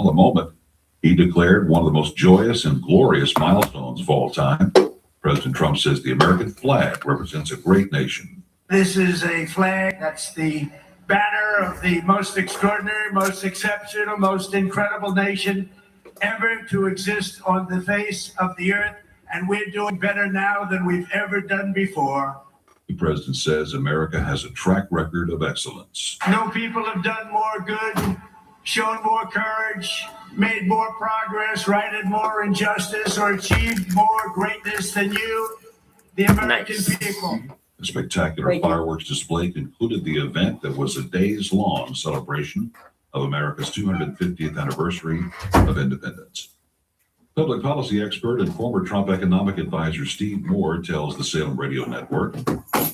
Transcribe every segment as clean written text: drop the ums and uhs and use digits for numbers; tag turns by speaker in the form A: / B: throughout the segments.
A: the moment, he declared one of the most joyous and glorious milestones of all time. President Trump says the American flag represents a great nation.
B: This is a flag that's the banner of the most extraordinary, most exceptional, most incredible nation ever to exist on the face of the earth. And we're doing better now than we've ever done before.
A: The president says America has a track record of excellence.
B: No people have done more good, shown more courage, made more progress, righted more injustice, or achieved more greatness than you, the American people.
A: The spectacular fireworks display concluded the event that was a days-long celebration of America's 250th anniversary of independence. Public policy expert and former Trump economic advisor Steve Moore tells the Salem Radio Network,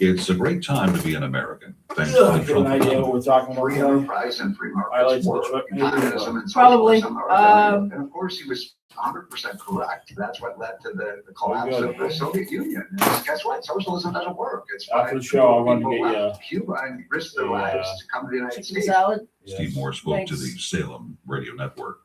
A: it's a great time to be an American. Thanks to the Trump
C: idea what we're talking about.
D: Free enterprise and free
C: Highlights
D: markets
C: of
D: work.
C: the trip,
D: Communism and
E: Probably,
D: socialism are and of course, he was 100% correct. That's what led to the collapse of the Soviet Union. And guess what? Socialism doesn't work. It's
C: After the show, I want to
D: people
C: get
D: left Cuba and risked their lives to come to the United
E: Chicken
D: States.
E: salad.
A: Steve Moore spoke to the Salem Radio Network.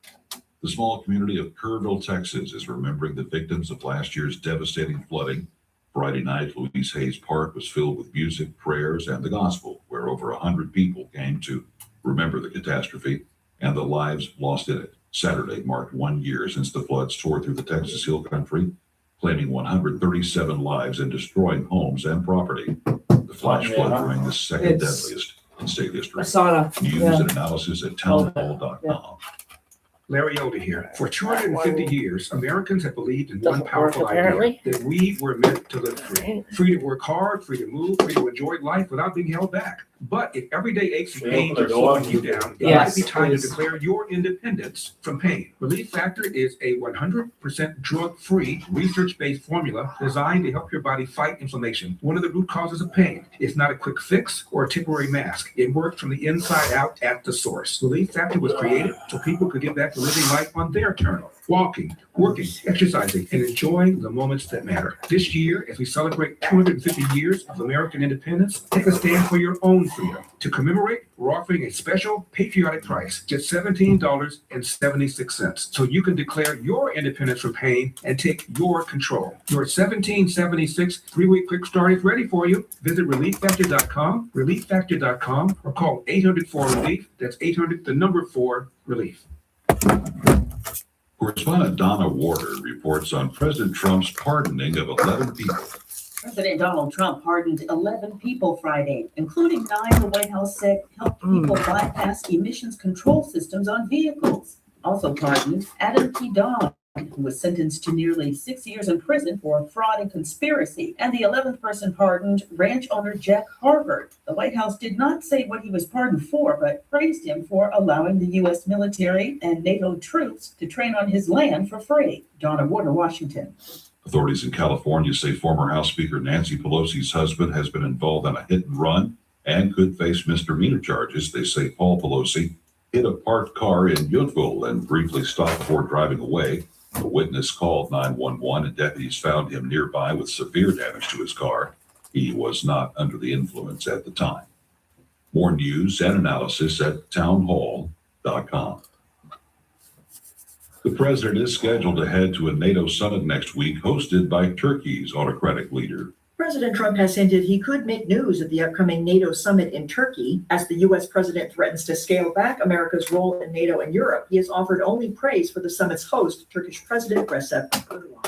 A: The small community of Kerrville, Texas, is remembering the victims of last year's devastating flooding. Friday night, Louise Hayes Park was filled with music, prayers, and the gospel, where over 100 people came to remember the catastrophe and the lives lost in it. Saturday marked 1 year since the floods tore through the Texas Hill Country, claiming 137 lives and destroying homes and property. The flash flood during the second deadliest in state history. News and analysis at townhall.com.
F: Larry Elder here. For 250 years, Americans have believed in one powerful idea, that we were meant to live free. Free to work hard, free to move, free to enjoy life without being held back. But if everyday aches and pains are slowing you down, it might be time to declare your independence from pain. Relief Factor is a 100% drug-free, research-based formula designed to help your body fight inflammation, one of the root causes of pain. It's not a quick fix or a temporary mask. It works from the inside out at the source. Relief Factor was created so people could get back to living life on their terms. Walking, working, exercising, and enjoying the moments that matter. This year, as we celebrate 250 years of American independence, take a stand for your own freedom. To commemorate, we're offering a special patriotic price, just $17.76, so you can declare your independence from pain and take your control. Your $17.76 3-week quick start is ready for you. Visit relieffactor.com, relieffactor.com, or call 800-4-RELIEF. That's 800-4-RELIEF.
A: Correspondent Donna Warder reports on President Trump's pardoning of 11 people.
G: President Donald Trump pardoned 11 people Friday, including 9 the White House said helped people bypass emissions control systems on vehicles. Also pardoned Adam P. Dodd, who was sentenced to nearly 6 years in prison for fraud and conspiracy, and the 11th person pardoned, ranch owner Jack Harvard. The White House did not say what he was pardoned for, but praised him for allowing the U.S. military and NATO troops to train on his land for free. Donna Warder, Washington.
A: Authorities in California say former House Speaker Nancy Pelosi's husband has been involved in a hit and run and could face misdemeanor charges. They say Paul Pelosi hit a parked car in Yountville and briefly stopped before driving away. A witness called 911 and deputies found him nearby with severe damage to his car. He was not under the influence at the time. More news and analysis at townhall.com. The president is scheduled to head to a NATO summit next week, hosted by Turkey's autocratic leader.
E: President Trump has hinted he could make news at the upcoming NATO summit in Turkey. As the U.S. president threatens to scale back America's role in NATO and Europe, he has offered only praise for the summit's host, Turkish President Recep Erdogan.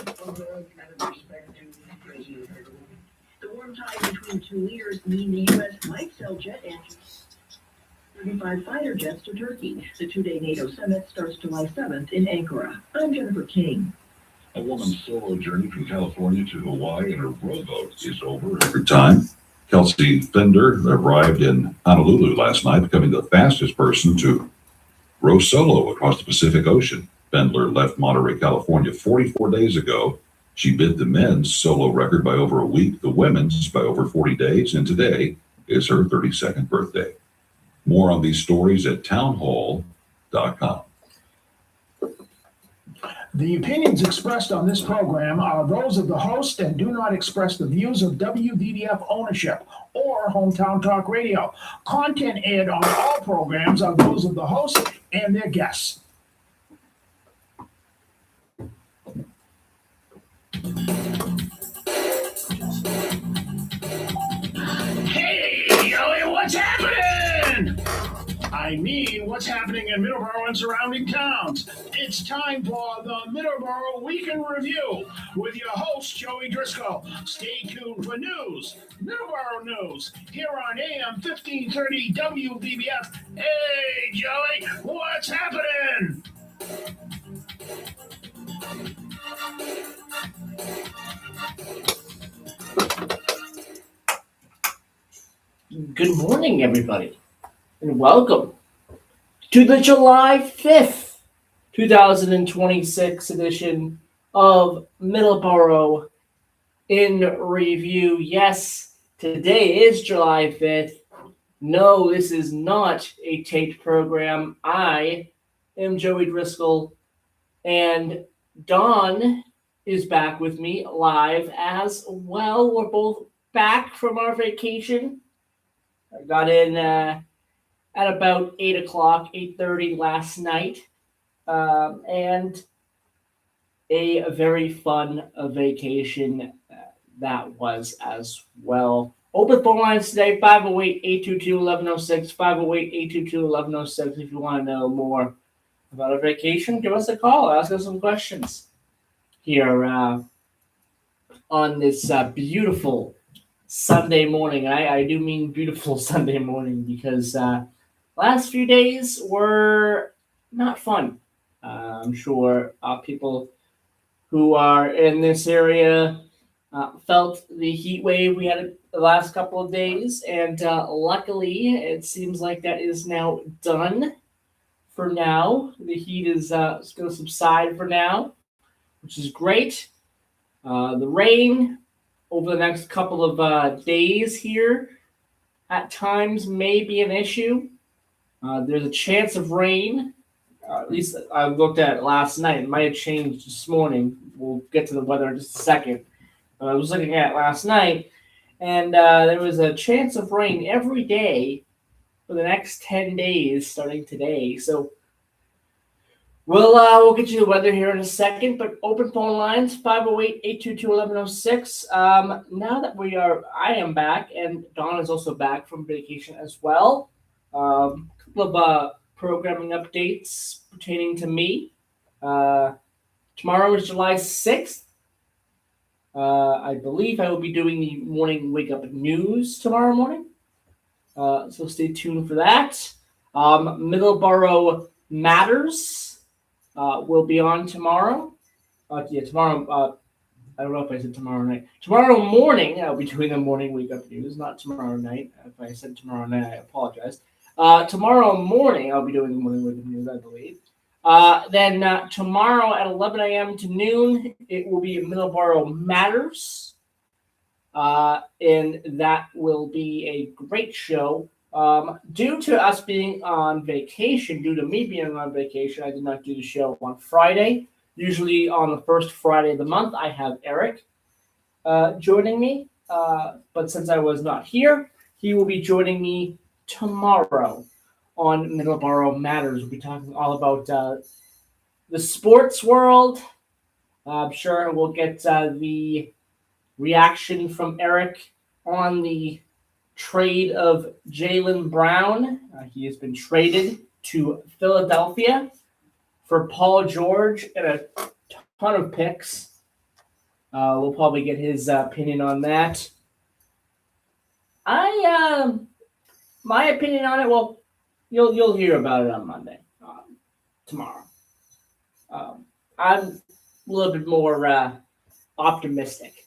H: The warm ties between the two leaders mean the U.S. might sell jet engines, 35 fighter jets to Turkey. The two-day NATO summit starts July 7th in Ankara. I'm Jennifer King.
A: A woman's solo journey from California to Hawaii in her rowboat is over every time. Kelsey Fender arrived in Honolulu last night, becoming the fastest person to row solo across the Pacific Ocean. Fendler left Monterey, California 44 days ago. She beat the men's solo record by over a week, the women's by over 40 days, and today is her 32nd birthday. More on these stories at townhall.com.
I: The opinions expressed on this program are those of the host and do not express the views of WVDF ownership or Hometown Talk Radio. Content aired on all programs are those of the host and their guests. I mean what's happening in Middleboro and surrounding towns. It's time for the Middleboro Week in Review with your host, Joey Driscoll. Stay tuned for news, Middleboro news, here on AM 1530 WVBF. Hey, Joey, what's happening?
J: Good morning, everybody, and welcome to the July 5th, 2026 edition of Middleboro in Review. Yes, today is July 5th. No, this is not a taped program. I am Joey Driscoll, and Dawn is back with me live as well. We're both back from our vacation. I got in at about 8 o'clock, 8:30 last night, and a very fun vacation that was as well. Open phone lines today, 508-822-1106, 508-822-1106. If you want to know more about a vacation, give us a call, ask us some questions here on this beautiful Sunday morning. I do mean beautiful Sunday morning because last few days were not fun. I'm sure people who are in this area felt the heat wave we had the last couple of days, and luckily it seems like that is now done for now. The heat is going to subside for now, which is great. The rain over the next couple of days here at times may be an issue. There's a chance of rain. At least I looked at it last night. It might have changed this morning. We'll get to the weather in just a second. I was looking at it last night, and there was a chance of rain every day for the next 10 days starting today. So we'll get you the weather here in a second, but open phone lines, 508-822-1106. Now that I am back, and Dawn is also back from vacation as well. A couple of programming updates pertaining to me. Tomorrow is July 6th. I believe I will be doing the morning wake up news tomorrow morning. So stay tuned for that. Middleboro Matters will be on tomorrow. Tomorrow. I don't know if I said tomorrow night. Tomorrow morning, I'll be doing the morning wake up news, not tomorrow night. If I said tomorrow night, I apologize. Tomorrow morning, I'll be doing the morning wake up news, I believe. Then tomorrow at 11 a.m. to noon, it will be Middleboro Matters. And that will be a great show. Due to us being on vacation, due to me being on vacation, I did not do the show on Friday. Usually on the first Friday of the month, I have Eric joining me. But since I was not here, he will be joining me tomorrow on Middleboro Matters. We'll be talking all about the sports world. I'm sure we'll get the reaction from Eric on the trade of Jaylen Brown. He has been traded to Philadelphia for Paul George and a ton of picks. We'll probably get his opinion on that. My opinion on it, well, you'll hear about it on Monday, tomorrow. I'm a little bit more optimistic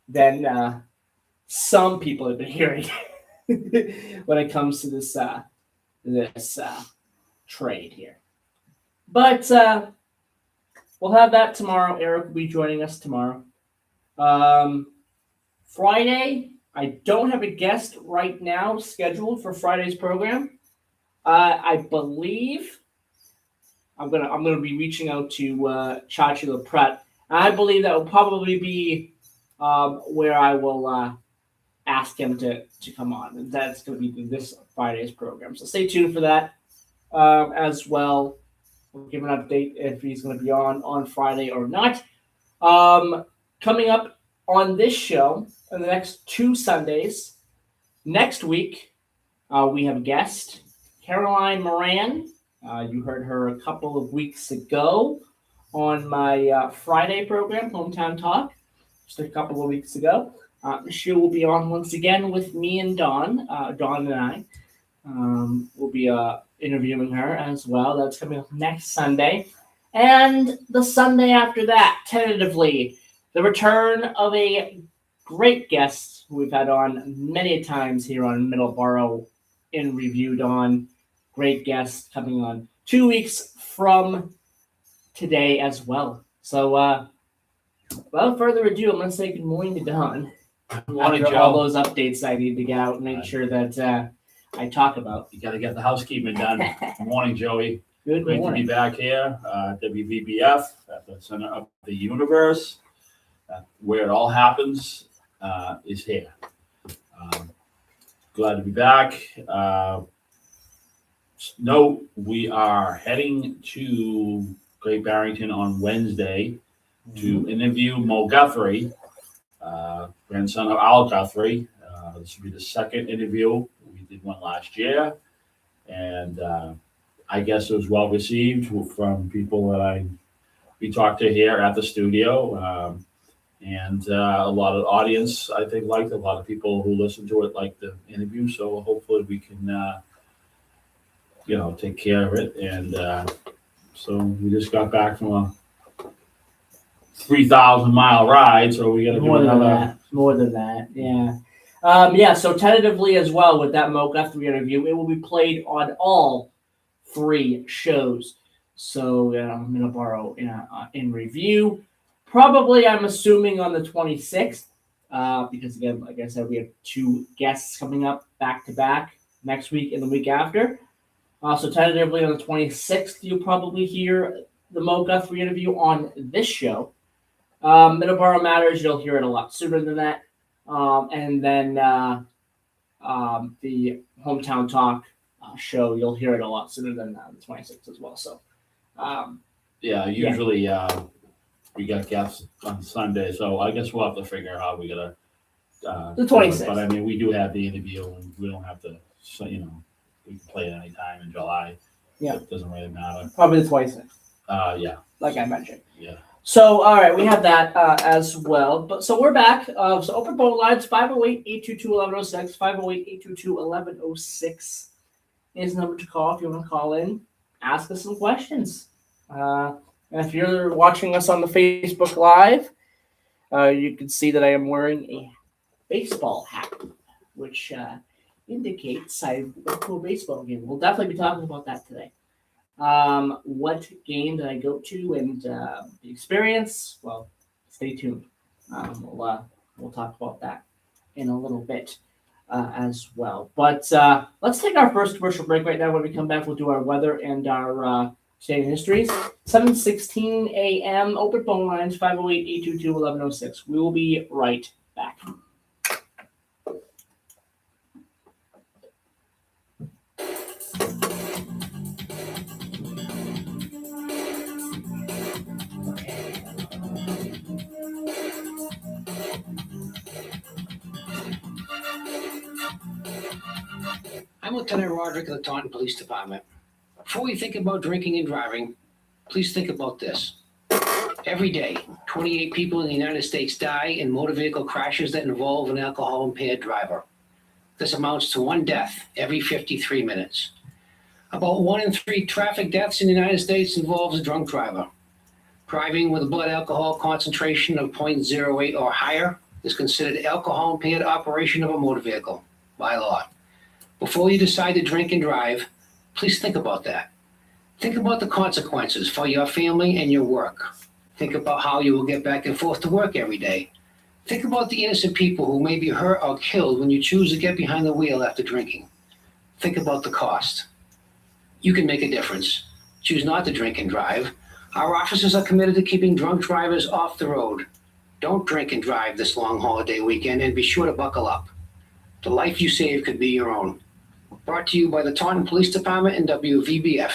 J: than some people have been hearing when it comes to this trade here. But we'll have that tomorrow. Eric will be joining us tomorrow. Friday, I don't have a guest right now scheduled for Friday's program. I believe I'm gonna be reaching out to Chachi LaPret. I believe that will probably be where I will ask him to come on. And that's going to be this Friday's program. So stay tuned for that as well. We'll give an update if he's going to be on Friday or not. Coming up on this show in the next 2 Sundays, next week, we have a guest Caroline Moran. You heard her a couple of weeks ago on my Friday program, Hometown Talk, just a couple of weeks ago. She will be on once again with me and Dawn. Dawn and I will be interviewing her as well. That's coming up next Sunday. And the Sunday after that, tentatively, the return of a great guest who we've had on many times here on Middleboro in Review. Dawn, great guest coming on 2 weeks from today as well. So, without further ado, I'm going to say good morning to Dawn.
K: Good morning,
J: After
K: Joe.
J: all those updates I need to get out and make sure that I talk about.
K: You got to get the housekeeping done. Good morning, Joey.
J: Good
K: Great
J: morning.
K: to be back here, WVBF at the center of the universe, where it all happens is here. Glad to be back. Note, we are heading to Great Barrington on Wednesday to interview Mo Guthrie, grandson of Al Guthrie. This will be the second interview. We did one last year, and I guess it was well received from people that we talked to here at the studio, and a lot of audience I think liked it. A lot of people who listened to it liked the interview. So hopefully we can, take care of it. And so we just got back from a 3,000-mile ride, so we got to do another.
J: More than that, yeah. So tentatively as well with that Mo Guthrie interview, it will be played on all 3 shows. So Middleboro in Review, probably I'm assuming on the 26th, because again, like I said, we have 2 guests coming up back to back next week and the week after. So tentatively on the 26th, you'll probably hear the Mo Guthrie interview on this show. Middleboro Matters, you'll hear it a lot sooner than that. And then the Hometown Talk show, you'll hear it a lot sooner than the 26th as well. So,
K: Usually we got guests on Sunday, so I guess we'll have to figure out how we gotta.
J: The 26th.
K: But I mean, we do have the interview, and we don't have to. So we can play it any time in July.
J: Yeah,
K: it doesn't really matter.
J: Probably the 26th.
K: Yeah.
J: Like I mentioned.
K: Yeah.
J: So, all right, we have that as well. But so we're back. So open phone lines 508-822-1106, 508-822-1106 is the number to call if you want to call in, ask us some questions. And if you're watching us on the Facebook Live, you can see that I am wearing a baseball hat, which indicates I went to a baseball game. We'll definitely be talking about that today. What game did I go to and the experience? Well, stay tuned. We'll talk about that in a little bit as well. But let's take our first commercial break right now. When we come back, we'll do our weather and our state histories. 7:16 a.m. Open phone lines 508-822-1106. We will be right back.
L: I'm Lieutenant Roderick of the Taunton Police Department. Before you think about drinking and driving, please think about this. Every day, 28 people in the United States die in motor vehicle crashes that involve an alcohol-impaired driver. This amounts to 1 death every 53 minutes. About 1 in 3 traffic deaths in the United States involves a drunk driver. Driving with a blood alcohol concentration of 0.08 or higher is considered alcohol-impaired operation of a motor vehicle by law. Before you decide to drink and drive, please think about that. Think about the consequences for your family and your work. Think about how you will get back and forth to work every day. Think about the innocent people who may be hurt or killed when you choose to get behind the wheel after drinking. Think about the cost. You can make a difference. Choose not to drink and drive. Our officers are committed to keeping drunk drivers off the road. Don't drink and drive this long holiday weekend, and be sure to buckle up. The life you save could be your own. Brought to you by the Taunton Police Department and WVBF.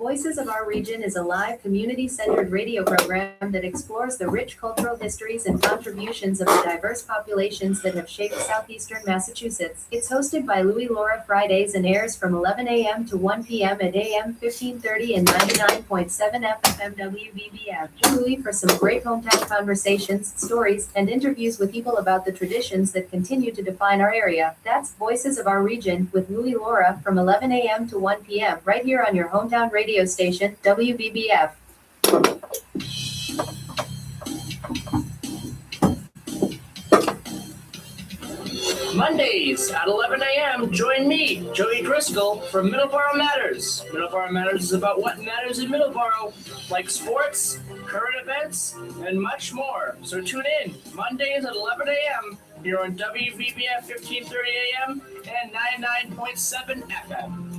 M: Voices of Our Region is a live, community-centered radio program that explores the rich cultural histories and contributions of the diverse populations that have shaped southeastern Massachusetts. It's hosted by Louis Laura Fridays and airs from 11 a.m. to 1 p.m. at AM 1530 and 99.7 FM WBBF. Join Louis for some great hometown conversations, stories, and interviews with people about the traditions that continue to define our area. That's Voices of Our Region with Louis Laura from 11 a.m. to 1 p.m. right here on your hometown radio station, WBBF.
J: Mondays at 11 a.m. Join me, Joey Driscoll, from Middleboro Matters. Middleboro Matters is about what matters in Middleboro, like sports, current events, and much more. So tune in Mondays at 11 a.m. here on WBBF 1530 a.m. and 99.7 FM.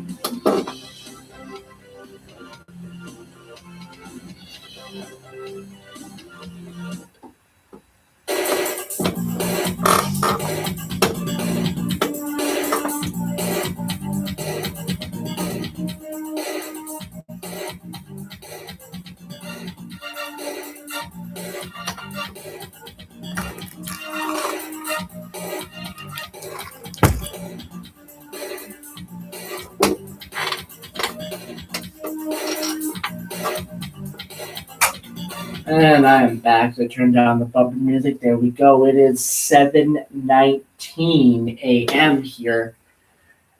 J: And I'm back to turn down the bumper music. There we go. It is 7:19 a.m. here.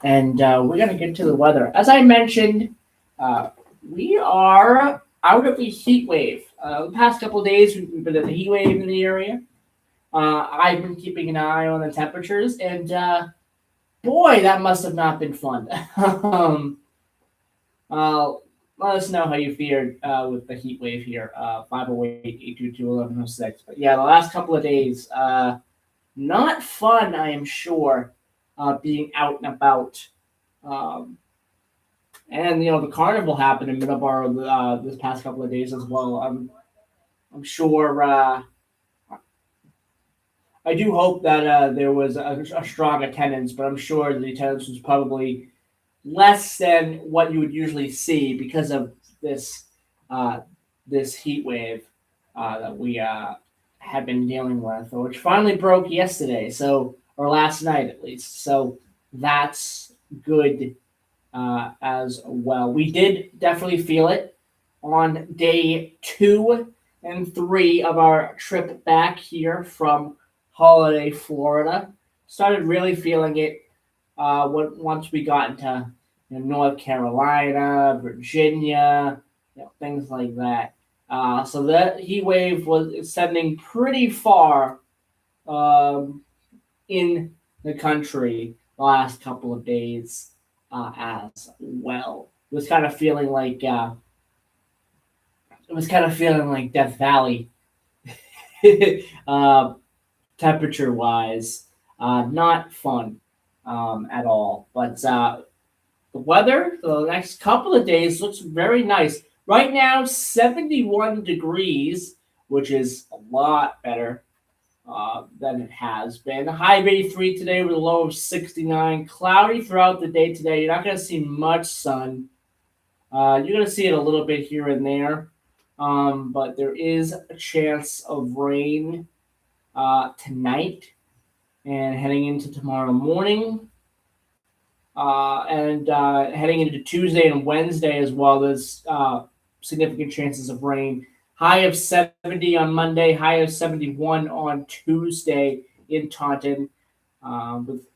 J: And we're going to get to the weather. As I mentioned, we are out of the heat wave. The past couple of days, we've been in a heat wave in the area. I've been keeping an eye on the temperatures. And boy, that must have not been fun. Let us know how you fared with the heat wave here, 508-822-1106. But yeah, the last couple of days, not fun, I am sure, being out and about. And, the carnival happened in Middleboro this past couple of days as well. I'm sure, I do hope that there was a strong attendance, but I'm sure the attendance was probably less than what you would usually see because of this this heat wave that we have been dealing with, which finally broke yesterday, or last night at least. So that's good as well. We did definitely feel it on day 2 and 3 of our trip back here from Holiday, Florida. Started really feeling it once we got into North Carolina, Virginia, things like that. So that heat wave was extending pretty far in the country the last couple of days as well. It was kind of feeling like Death Valley, temperature-wise. Not fun at all. But the weather the next couple of days looks very nice. Right now, 71 degrees, which is a lot better than it has been. High of 83 today with a low of 69. Cloudy throughout the day today. You're not going to see much sun. You're going to see it a little bit here and there. But there is a chance of rain tonight and heading into tomorrow morning. And heading into Tuesday and Wednesday as well, there's significant chances of rain. High of 70 on Monday, high of 71 on Tuesday in Taunton, with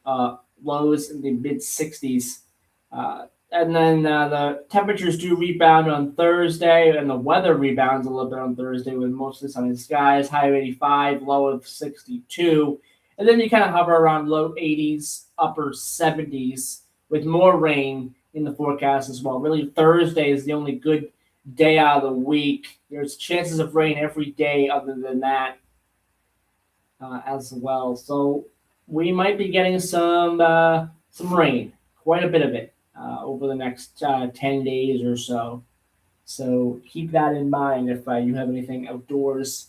J: lows in the mid-60s. And then the temperatures do rebound on Thursday, and the weather rebounds a little bit on Thursday with mostly sunny skies, high of 85, low of 62. And then you kind of hover around low 80s, upper 70s with more rain in the forecast as well. Really, Thursday is the only good day out of the week. There's chances of rain every day other than that as well. So we might be getting some rain, quite a bit of it, over the next 10 days or so. So keep that in mind if you have anything outdoors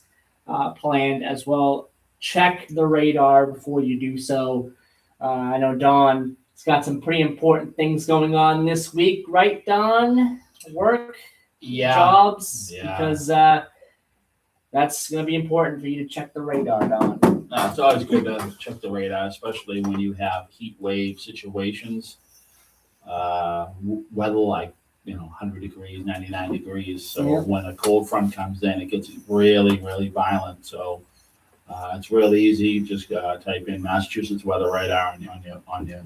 J: planned as well. Check the radar before you do so. I know Dawn's got some pretty important things going on this week, right, Dawn? work,
K: Yeah.
J: jobs,
K: Yeah.
J: because that's going to be important for you to check the radar, Don.
K: It's always good to check the radar, especially when you have heat wave situations. Weather like 100 degrees, 99 degrees. So
J: Yeah.
K: when a cold front comes in, it gets really, really violent. So it's really easy. Just type in Massachusetts weather radar on your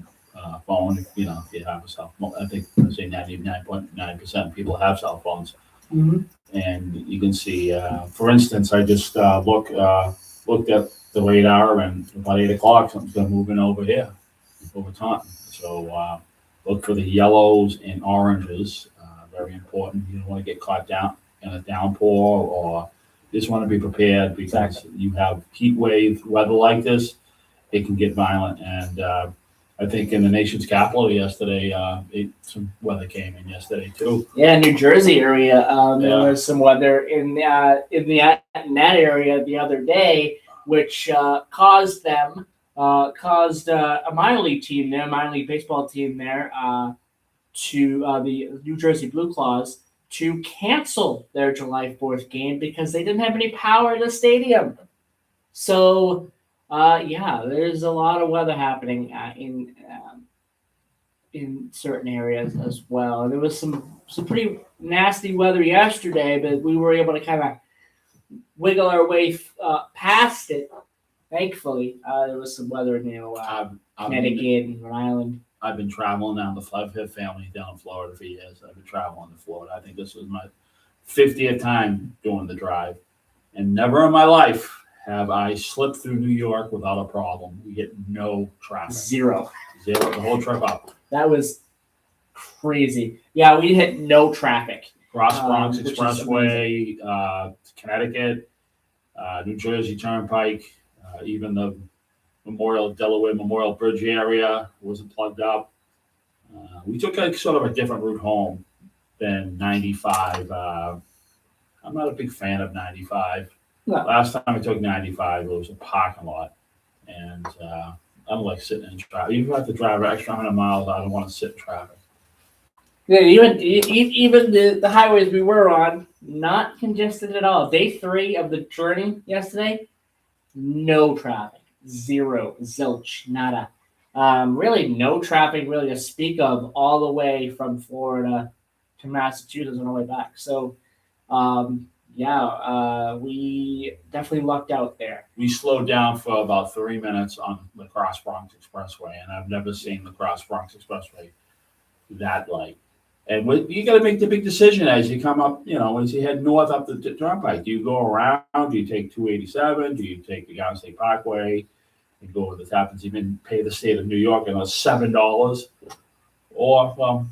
K: phone. If you have a cell phone. I think I say 99.9% of people have cell phones, and you can see. For instance, I just looked at the radar, and about 8 o'clock, something's going to move in over here, over Taunton. So look for the yellows and oranges. Very important. You don't want to get caught down in a downpour, or just want to be prepared because you have heat wave weather like this. It can get violent, and I think in the nation's capital yesterday, some weather came in yesterday too.
J: Yeah, New Jersey area. There
K: Yeah.
J: was some weather in that area the other day, which caused a minor league team there, minor league baseball team there, to the New Jersey Blue Claws to cancel their July 4th game because they didn't have any power in the stadium. So, there's a lot of weather happening in certain areas as well. There was some pretty nasty weather yesterday, but we were able to kind of wiggle our way past it. Thankfully, there was some weather in Connecticut and Rhode Island.
K: I've been traveling down I've had family down in Florida for years. I've been traveling to Florida. I think this was my 50th time doing the drive. And never in my life have I slipped through New York without a problem. We get no traffic.
J: Zero.
K: The whole trip up.
J: That was crazy. Yeah, we hit no traffic.
K: Cross Bronx
J: which is
K: Expressway, Connecticut, New Jersey Turnpike, even the Delaware Memorial Bridge area wasn't plugged up. We took sort of a different route home than 95. I'm not a big fan of 95.
J: No.
K: Last time I took 95, it was a parking lot. And I don't like sitting in traffic. Even if I have to drive an extra 100 miles, I don't want to sit in traffic.
J: Yeah, even the highways we were on, not congested at all. Day 3 of the journey yesterday, no traffic. Zero, zilch, nada. Really no traffic really to speak of all the way from Florida to Massachusetts on the way back. So, we definitely lucked out there.
K: We slowed down for about 3 minutes on the Cross Bronx Expressway, and I've never seen the Cross Bronx Expressway that light. And you got to make the big decision as you come up, as you head north up the turnpike. Do you go around? Do you take 287? Do you take the Garden State Parkway and go over the top and even pay the state of New York another $7? Or, well,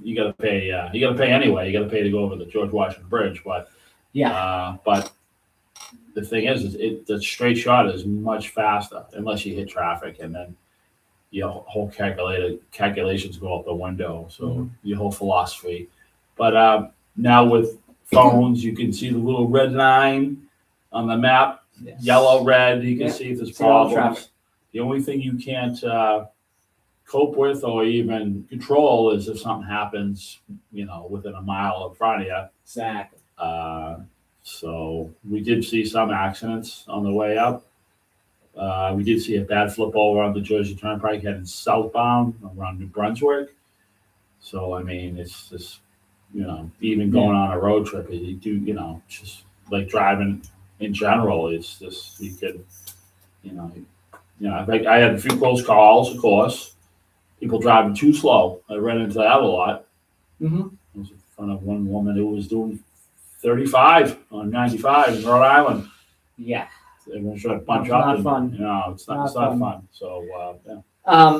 K: you got to pay. You got to pay anyway. You got to pay to go over the George Washington Bridge. But but the thing is the straight shot is much faster unless you hit traffic, and then your whole calculations go out the window. So your whole philosophy. But now with phones, you can see the little red line on the map, yellow, red. You can see if there's problems. The only thing you can't cope with or even control is if something happens, within a mile in front of you.
J: Exactly.
K: So we did see some accidents on the way up. We did see a bad flip over on the Jersey Turnpike heading southbound around New Brunswick. So, I mean, it's just, even going on a road trip, you do, just like driving in general, it's just, you could, I had a few close calls, of course. People driving too slow. I ran into that a lot.
J: Mm-hmm.
K: I was in front of one woman who was doing 35 on 95 in Rhode Island.
J: Yeah.
K: Everyone's trying to punch
J: It's
K: up.
J: not
K: and,
J: fun.
K: It's not fun. So,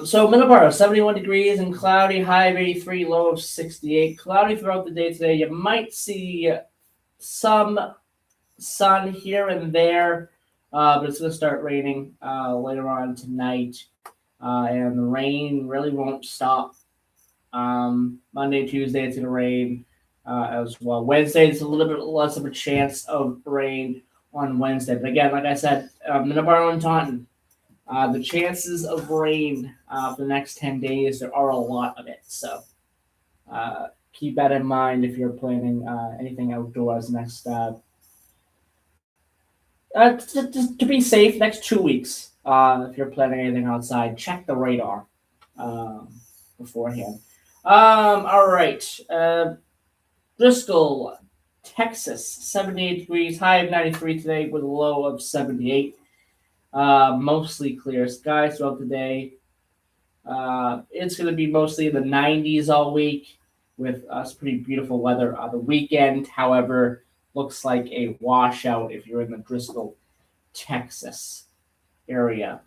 J: So Middleboro, 71 degrees and cloudy, high of 83, low of 68. Cloudy throughout the day today. You might see some sun here and there, but it's going to start raining later on tonight. And the rain really won't stop. Monday, Tuesday, it's going to rain as well. Wednesday, it's a little bit less of a chance of rain on Wednesday. But again, like I said, Middleboro and Taunton, the chances of rain for the next 10 days, there are a lot of it. So keep that in mind if you're planning anything outdoors next. To be safe, next 2 weeks. If you're planning anything outside, check the radar beforehand. All right. Bristol, Texas, 78 degrees, high of 93 today with a low of 78. Mostly clear skies throughout the day. It's going to be mostly in the 90s all week with pretty beautiful weather. The weekend, however, looks like a washout if you're in the Bristol, Texas area.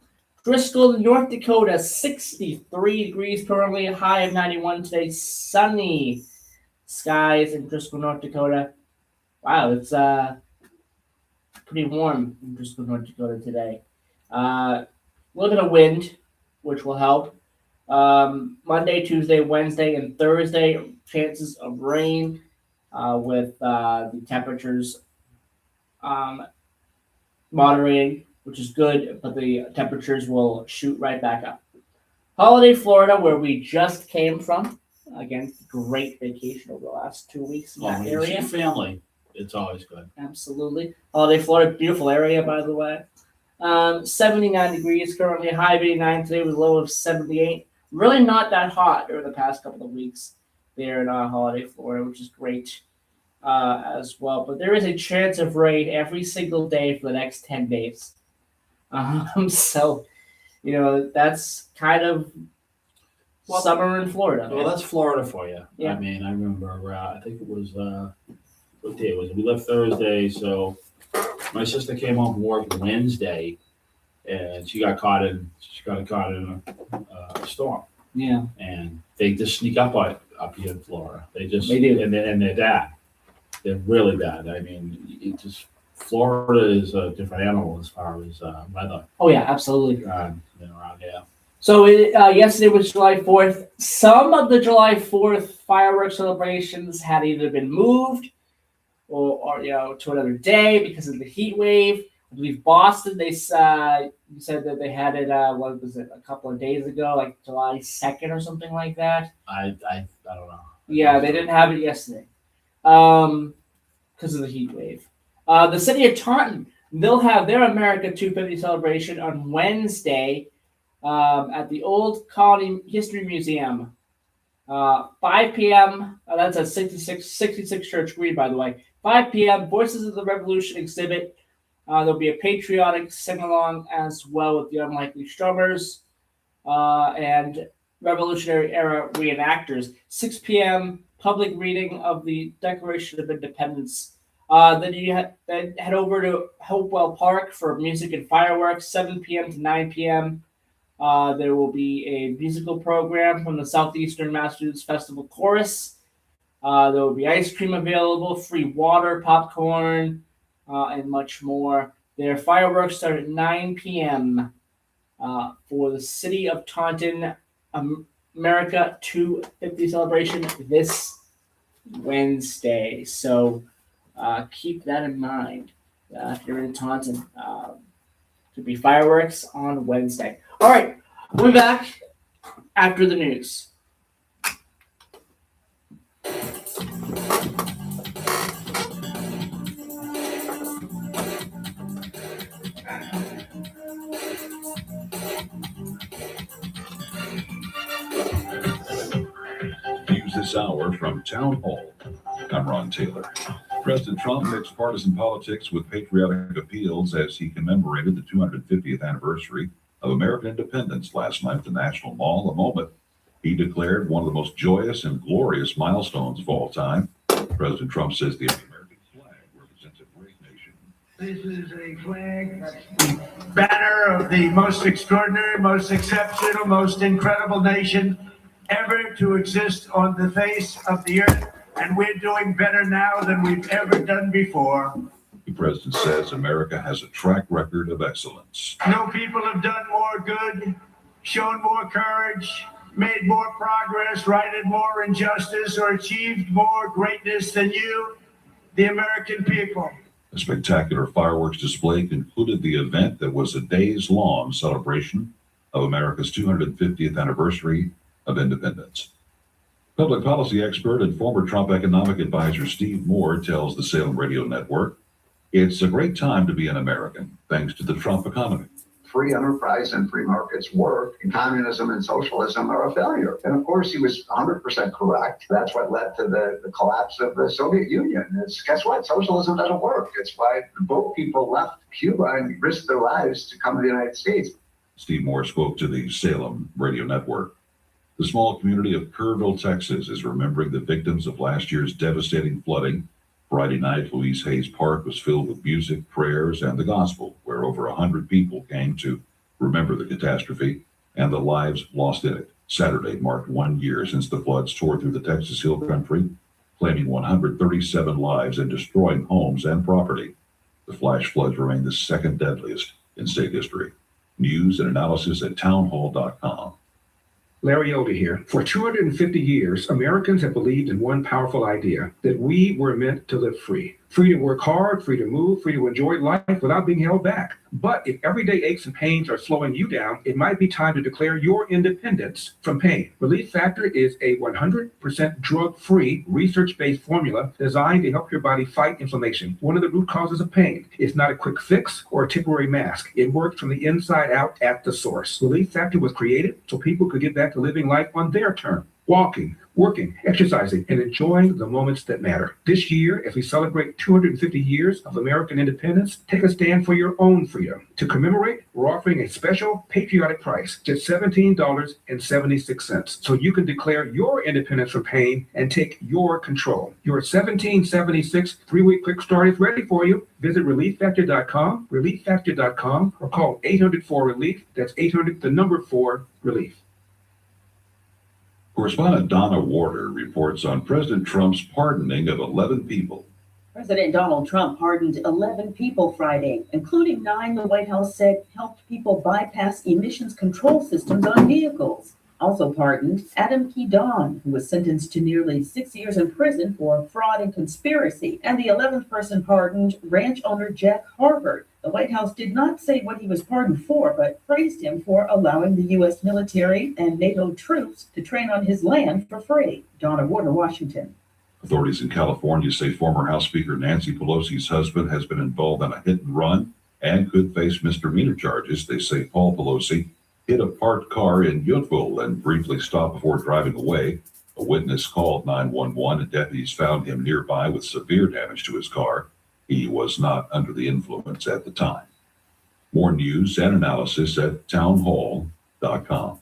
J: Bristol, North Dakota, 63 degrees currently, high of 91 today. Sunny skies in Bristol, North Dakota. Wow, it's pretty warm in Bristol, North Dakota today. A little bit of wind, which will help. Monday, Tuesday, Wednesday, and Thursday, chances of rain with the temperatures moderating, which is good, but the temperatures will shoot right back up. Holiday, Florida, where we just came from. Again, great vacation over the last 2 weeks in that
K: When you see
J: area.
K: family, it's always good.
J: Absolutely. Holiday, Florida, beautiful area, by the way. 79 degrees currently, high of 89 today with a low of 78. Really not that hot over the past couple of weeks there in Holiday, Florida, which is great as well. But there is a chance of rain every single day for the next 10 days. So, that's kind of summer in Florida.
K: Well, that's Florida for you.
J: Yeah.
K: I mean, I remember, I think it was, what day was it? We left Thursday, so my sister came home from work Wednesday, and she got caught in a storm.
J: Yeah.
K: And they just sneak up here in Florida. They do. And they're bad. They're really bad. I mean, Florida is a different animal as far as weather.
J: Oh yeah, absolutely.
K: Around here.
J: So yesterday was July 4th. Some of the July 4th fireworks celebrations had either been moved or to another day because of the heat wave. I believe Boston, you said that they had it, what was it, a couple of days ago, like July 2nd or something like that.
K: I don't know.
J: Yeah, they didn't have it yesterday because of the heat wave. The city of Taunton, they'll have their America 250 celebration on Wednesday at the Old Colony History Museum. 5 p.m. That's at 66 Church Green, by the way. 5 p.m. Voices of the Revolution exhibit. There'll be a patriotic sing-along as well with the Unlikely Strummers and Revolutionary Era reenactors. 6 p.m. public reading of the Declaration of Independence. Then you head over to Hopewell Park for music and fireworks. 7 p.m. to 9 p.m. There will be a musical program from the Southeastern Massachusetts Festival Chorus. There will be ice cream available, free water, popcorn, and much more. Their fireworks start at 9 p.m. For the City of Taunton America 250 celebration this Wednesday. So keep that in mind if you're in Taunton. To be fireworks on Wednesday. All right, we'll be back after the news.
A: News this hour from Town Hall. I'm Ron Taylor. President Trump mixed partisan politics with patriotic appeals as he commemorated the 250th anniversary of American independence last night at the National Mall, a moment he declared one of the most joyous and glorious milestones of all time. President Trump says the American flag represents a great nation.
B: This is a flag that's the banner of the most extraordinary, most exceptional, most incredible nation ever to exist on the face of the earth. And we're doing better now than we've ever done before.
A: The president says America has a track record of excellence.
B: No people have done more good, shown more courage, made more progress, righted more injustice, or achieved more greatness than you, the American people.
A: A spectacular fireworks display concluded the event that was a days-long celebration of America's 250th anniversary of independence. Public policy expert and former Trump economic advisor Steve Moore tells the Salem Radio Network, it's a great time to be an American, thanks to the Trump economy.
D: Free enterprise and free markets work, and communism and socialism are a failure. And of course, he was 100% correct. That's what led to the collapse of the Soviet Union. Guess what? Socialism doesn't work. It's why both people left Cuba and risked their lives to come to the United States.
A: Steve Moore spoke to the Salem Radio Network. The small community of Kerrville, Texas, is remembering the victims of last year's devastating flooding. Friday night, Louise Hayes Park was filled with music, prayers, and the gospel, where over 100 people came to remember the catastrophe and the lives lost in it. Saturday marked 1 year since the floods tore through the Texas Hill Country, claiming 137 lives and destroying homes and property. The flash floods remain the second deadliest in state history. News and analysis at townhall.com.
F: Larry Yoder here. For 250 years, Americans have believed in one powerful idea, that we were meant to live free. Free to work hard, free to move, free to enjoy life without being held back. But if everyday aches and pains are slowing you down, it might be time to declare your independence from pain. Relief Factor is a 100% drug-free, research-based formula designed to help your body fight inflammation, one of the root causes of pain. It's not a quick fix or a temporary mask. It works from the inside out at the source. Relief Factor was created so people could get back to living life on their terms. Walking, working, exercising, and enjoying the moments that matter. This year, as we celebrate 250 years of American independence, take a stand for your own freedom. To commemorate, we're offering a special patriotic price, just $17.76, so you can declare your independence from pain and take your control. Your $17.76 3-week quick start is ready for you. Visit relieffactor.com, relieffactor.com, or call 800-4-RELIEF. That's 800-4-RELIEF.
A: Correspondent Donna Warder reports on President Trump's pardoning of 11 people.
G: President Donald Trump pardoned 11 people Friday, including 9 the White House said helped people bypass emissions control systems on vehicles. Also pardoned Adam P. Don, who was sentenced to nearly 6 years in prison for fraud and conspiracy, and the 11th person pardoned ranch owner Jack Harvard. The White House did not say what he was pardoned for, but praised him for allowing the U.S. military and NATO troops to train on his land for free. Donna Warner, Washington.
A: Authorities in California say former House Speaker Nancy Pelosi's husband has been involved in a hit and run and could face misdemeanor charges. They say Paul Pelosi hit a parked car in Yountville and briefly stopped before driving away. A witness called 911 and deputies found him nearby with severe damage to his car. He was not under the influence at the time. More news and analysis at townhall.com.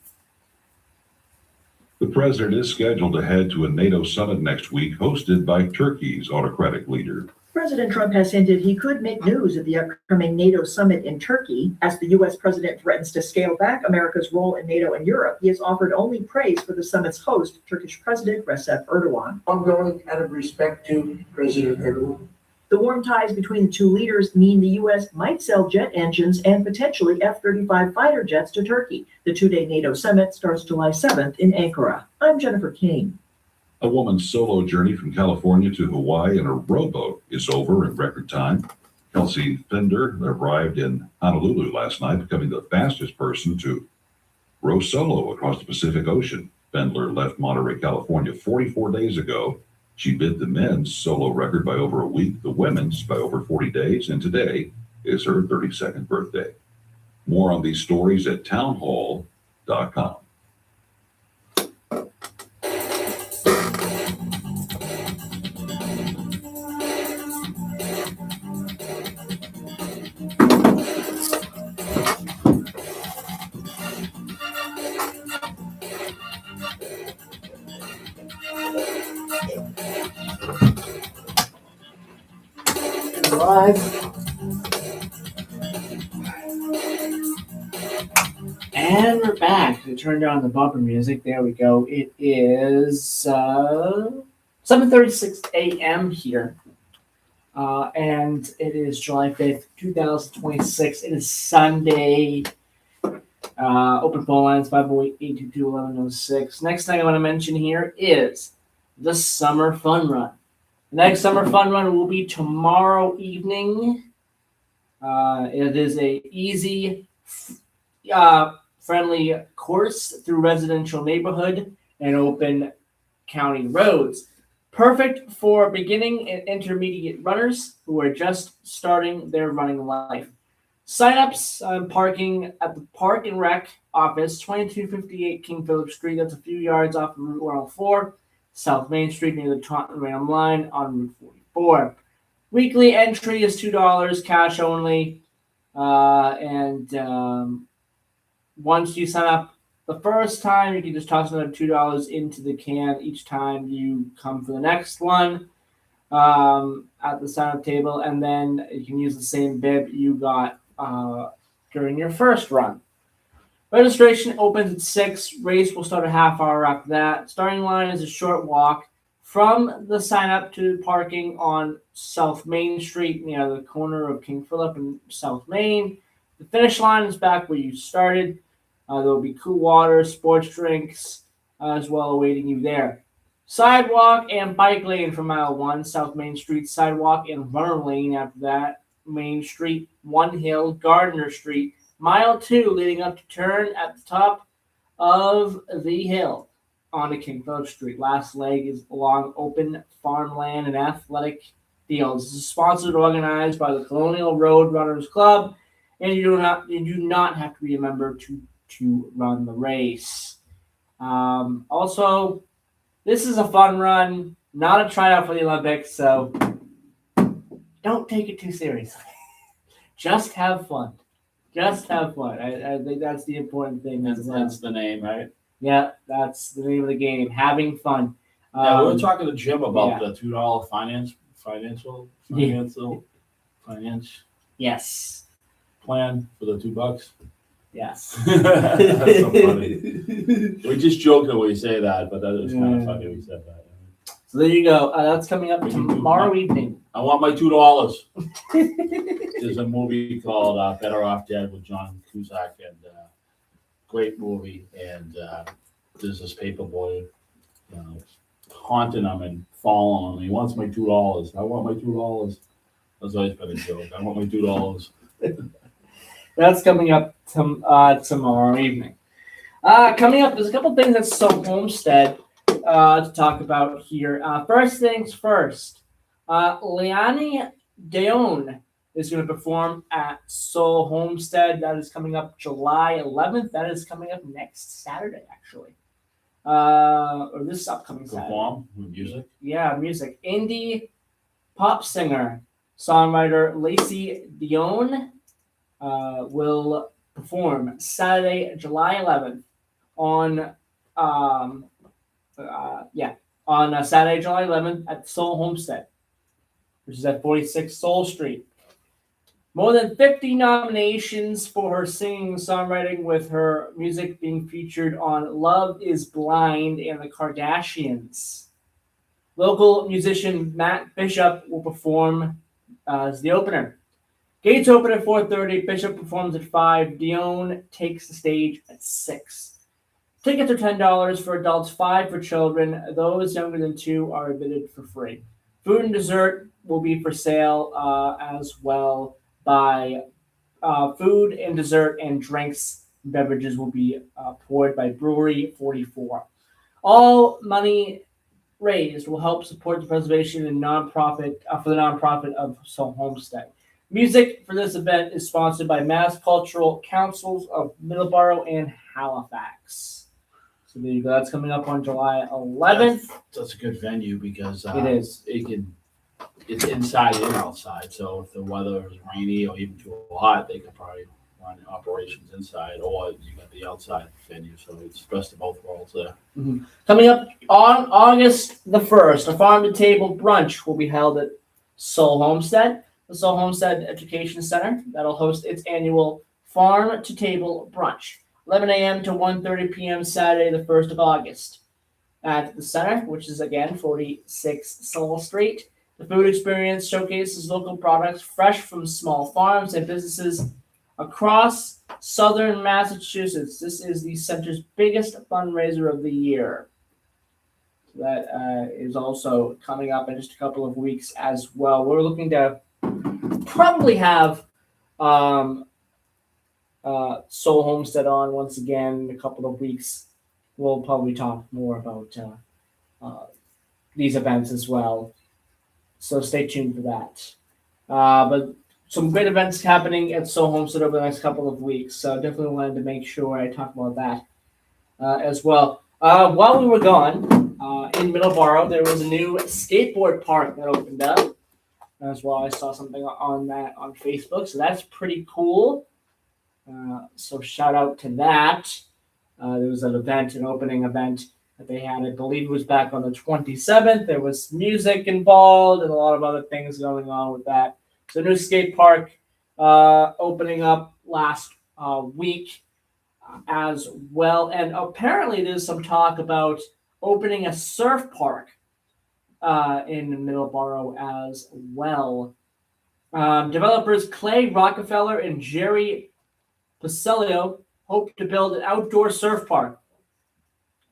A: The president is scheduled to head to a NATO summit next week, hosted by Turkey's autocratic leader.
E: President Trump has hinted he could make news at the upcoming NATO summit in Turkey. As the U.S. president threatens to scale back America's role in NATO and Europe, he has offered only praise for the summit's host, Turkish President Recep Erdogan.
B: I'm going out of respect to President Erdogan.
E: The warm ties between the two leaders mean the U.S. might sell jet engines and potentially F-35 fighter jets to Turkey. The two-day NATO summit starts July 7th in Ankara. I'm Jennifer King.
A: A woman's solo journey from California to Hawaii in a rowboat is over in record time. Kelsey Fender arrived in Honolulu last night, becoming the fastest person to row solo across the Pacific Ocean. Fendler left Monterey, California 44 days ago. She beat the men's solo record by over a week, the women's by over 40 days, and today is her 32nd birthday. More on these stories at townhall.com.
J: And we're back. We turned on the bumper music. There we go. It is 7:36 a.m. here. And it is July 5th, 2026. It is Sunday. Open phone lines 508-822-1106. Next thing I want to mention here is the Summer Fun Run. The next Summer Fun Run will be tomorrow evening. It is a easy, friendly course through residential neighborhood and open county roads. Perfect for beginning and intermediate runners who are just starting their running life. Sign-ups on parking at the Park and Rec office, 2258 King Philip Street. That's a few yards off of Route 104, South Main Street near the Taunton-Raynham line on Route 44. Weekly entry is $2, cash only. Once you sign up the first time, you can just toss another $2 into the can each time you come for the next one at the sign-up table, and then you can use the same bib you got during your first run. Registration opens at 6. Race will start a half hour after that. Starting line is a short walk from the sign-up to parking on South Main Street near the corner of King Philip and South Main. The finish line is back where you started. There will be cool water, sports drinks, as well awaiting you there. Sidewalk and bike lane for mile 1, South Main Street. Sidewalk and runner lane after that. Main Street, One Hill, Gardner Street. Mile 2 leading up to turn at the top of the hill onto King Philip Street. Last leg is along open farmland and athletic fields. This is sponsored and organized by the Colonial Road Runners Club, and you do not have to be a member to run the race. Also, this is a fun run, not a tryout for the Olympics, so don't take it too seriously. Just have fun. Just have fun. I think that's the important thing.
K: That's the name, right?
J: Yeah, that's the name of the game. Having fun.
K: Yeah, we were talking to Jim about
J: yeah.
K: the $2 financial
J: Yes.
K: plan for the $2.
J: Yes.
K: That's so funny. We just joke when we say that, but that is kind of funny we said that.
J: So there you go. That's coming up tomorrow evening.
K: I want my $2. There's a movie called Better Off Dead with John Cusack, and great movie. And there's this paper boy haunting him and following him. He wants my $2. I want my $2. That's always been a joke. I want my $2.
J: That's coming up tomorrow evening. Coming up, there's a couple things at Seoul Homestead to talk about here. First things first, Leonie Deon is going to perform at Seoul Homestead. That is coming up July 11th. That is coming up next Saturday, actually. Or this upcoming Saturday.
K: Perform with music?
J: Yeah, music. Indie pop singer, songwriter Lacey Dion will perform Saturday, July 11th on Saturday, July 11th at Seoul Homestead, which is at 46 Seoul Street. More than 50 nominations for her singing and songwriting, with her music being featured on Love is Blind and the Kardashians. Local musician Matt Bishop will perform as the opener. Gates open at 4:30. Bishop performs at 5. Dion takes the stage at 6. Tickets are $10 for adults, $5 for children. Those younger than 2 are admitted for free. Food and dessert will be for sale as well. By food and dessert and drinks, beverages will be poured by Brewery 44. All money raised will help support the preservation and nonprofit for the nonprofit of Seoul Homestead. Music for this event is sponsored by Mass Cultural Councils of Middleboro and Halifax. So there you go. That's coming up on July 11th.
K: That's a good venue because
J: It is.
K: It's inside and outside. So if the weather is rainy or even too hot, they could probably run operations inside, or you got the outside venue. So it's best of both worlds there.
J: Mm-hmm. Coming up on August the 1st, a farm to table brunch will be held at Seoul Homestead. The Seoul Homestead Education Center that'll host its annual farm to table brunch, 11 a.m. to 1:30 p.m. Saturday, the 1st of August, at the center, which is again 46 Seoul Street. The food experience showcases local products fresh from small farms and businesses across southern Massachusetts. This is the center's biggest fundraiser of the year. So that is also coming up in just a couple of weeks as well. We're looking to probably have Seoul Homestead on once again in a couple of weeks. We'll probably talk more about these events as well. So stay tuned for that. But some great events happening at So Homestead over the next couple of weeks. So definitely wanted to make sure I talk about that as well. While we were gone in Middleboro, there was a new skateboard park that opened up as well. I saw something on that on Facebook, so that's pretty cool. So shout out to that. There was an opening event that they had. I believe it was back on the 27th. There was music involved and a lot of other things going on with that. So new skate park opening up last week as well. And apparently there's some talk about opening a surf park in Middleboro as well. Developers Clay Rockefeller and Jerry Pacelio hope to build an outdoor surf park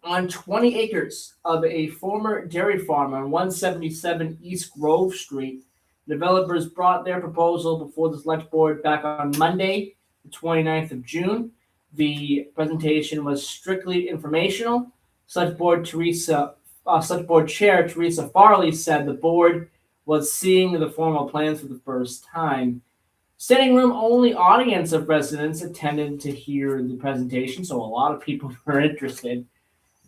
J: on 20 acres of a former dairy farm on 177 East Grove Street. Developers brought their proposal before the select board back on Monday, the 29th of June. The presentation was strictly informational. Select board Chair Teresa Farley said the board was seeing the formal plans for the first time. Sitting room only audience of residents attended to hear the presentation, so a lot of people were interested.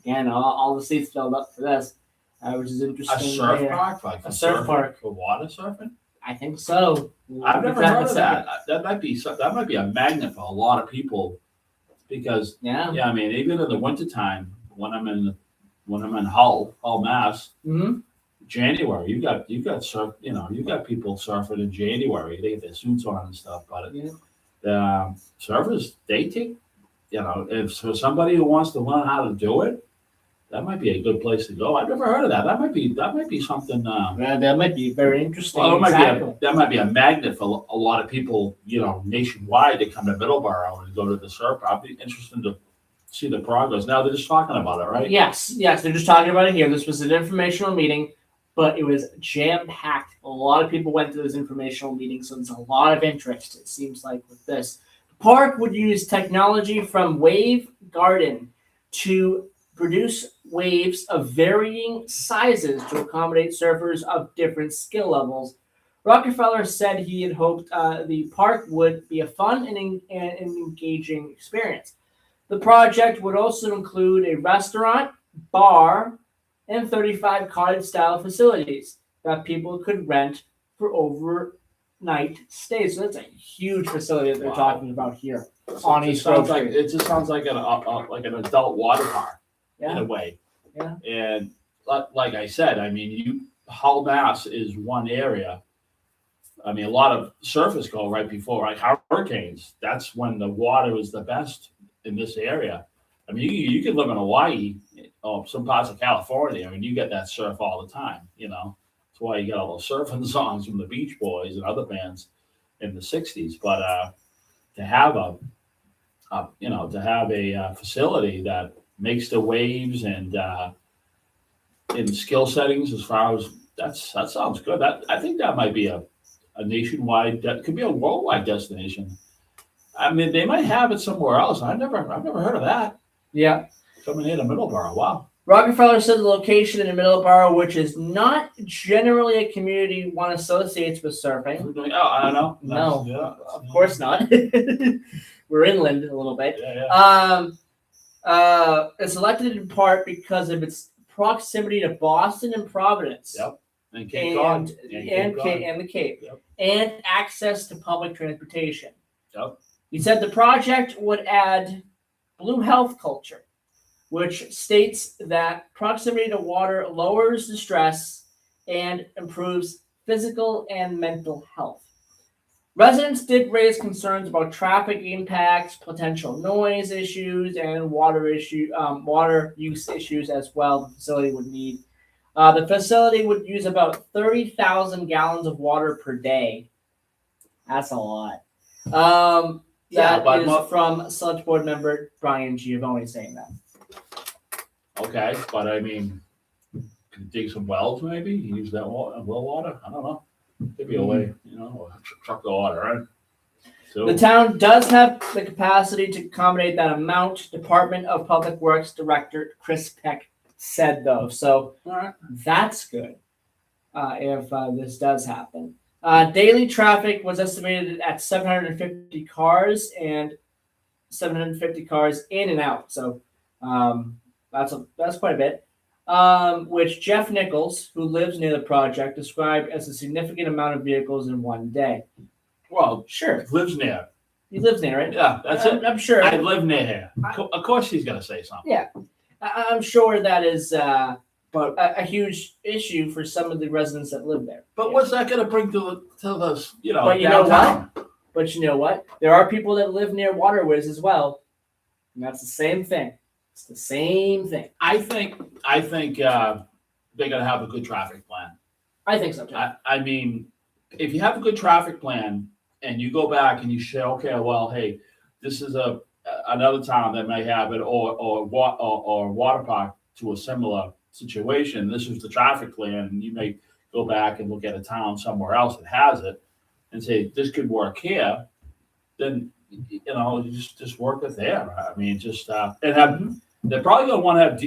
J: Again, all the seats filled up for this, which is interesting.
K: A surf park, like
J: a surf park
K: for water surfing.
J: I think so.
K: I've never heard of that. That might be a magnet for a lot of people, because
J: yeah,
K: I mean, even in the wintertime, when I'm in Hull, Mass, January, you got surf. You got people surfing in January. They get their suits on and stuff. But the surfers, they take, if for somebody who wants to learn how to do it, that might be a good place to go. I've never heard of that. That might be something.
J: That might be very interesting.
K: Well, that might be a magnet for a lot of people, nationwide, to come to Middleboro and go to the surf. I'd be interested to see the progress. Now they're just talking about it, right?
J: Yes, they're just talking about it here. This was an informational meeting, but it was jam-packed. A lot of people went to this informational meeting, so there's a lot of interest, it seems like, with this. The park would use technology from Wave Garden to produce waves of varying sizes to accommodate surfers of different skill levels. Rockefeller said he had hoped the park would be a fun and engaging experience. The project would also include a restaurant, bar, and 35 cottage-style facilities that people could rent for overnight stays. So that's a huge facility that they're talking about here on East Grove Street.
K: It just sounds like an adult water park in a way.
J: Yeah.
K: And like I said, I mean, Hull, Mass is one area. I mean, a lot of surfers go right before, like hurricanes. That's when the water is the best in this area. I mean, you can live in Hawaii or some parts of California, and you get that surf all the time. That's why you got all those surfing songs from the Beach Boys and other bands in the '60s. But to have a facility that makes the waves and in skill settings, as far as that sounds good. I think that might be a nationwide, that could be a worldwide destination. I mean, they might have it somewhere else. I've never heard of that.
J: Yeah.
K: Coming in Middleboro, wow.
J: Rockefeller said the location in Middleboro, which is not generally a community one associates with surfing.
K: Oh, I don't know.
J: No,
K: Yeah.
J: of course not. We're inland a little bit.
K: Yeah.
J: It's selected in part because of its proximity to Boston and Providence.
K: Yep. And Cape Cod.
J: And the Cape.
K: Yep.
J: And access to public transportation.
K: Yep.
J: He said the project would add blue health culture, which states that proximity to water lowers the stress and improves physical and mental health. Residents did raise concerns about traffic impacts, potential noise issues, and water use issues as well. The facility would need. The facility would use about 30,000 gallons of water per day. That's a lot. That is from Select Board member Brian Giovanni saying that.
K: Okay, but I mean, can you dig some wells maybe? Use that well water? I don't know. Could be a way, truck the water, right? So
J: The town does have the capacity to accommodate that amount. Department of Public Works Director Chris Peck said though, so
K: All right.
J: that's good. If this does happen, daily traffic was estimated at 750 cars and 750 cars in and out. So that's quite a bit. Which Jeff Nichols, who lives near the project, described as a significant amount of vehicles in one day.
K: Well,
J: Sure,
K: lives near.
J: he lives near it.
K: Yeah, that's it.
J: I'm sure.
K: I live near here. Of course, he's gonna say something.
J: Yeah, I'm sure that is but a huge issue for some of the residents that live there.
K: But what's that gonna bring to the
J: But you know
K: downtown?
J: what? But you know what? There are people that live near waterways as well, and that's the same thing. It's the same thing.
K: I think they're gonna have a good traffic plan.
J: I think so too.
K: I mean, if you have a good traffic plan and you go back and you say, okay, well, hey, this is another town that may have it, or water park to a similar situation. This is the traffic plan, and you may go back and look at a town somewhere else that has it, and say this could work here. Then you just work it there. I mean, just and have. They're probably gonna want to have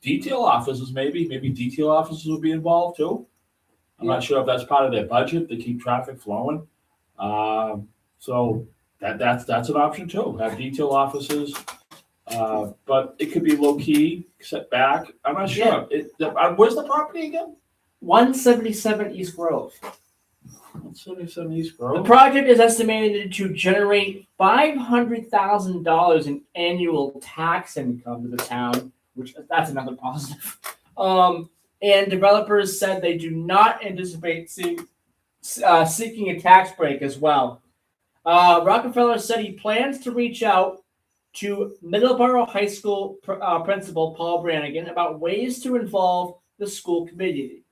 K: detail offices. Maybe detail offices will be involved too. I'm not sure if that's part of their budget to keep traffic flowing. So that's an option too. Have detail offices, but it could be low key, set back. I'm not sure. Where's the property again?
J: 177 East Grove.
K: 177 East
J: The
K: Grove.
J: project is estimated to generate $500,000 in annual tax income to the town, which that's another positive. And developers said they do not anticipate seeking a tax break as well. Rockefeller said he plans to reach out to Middleboro High School principal Paul Brannigan about ways to involve the school community.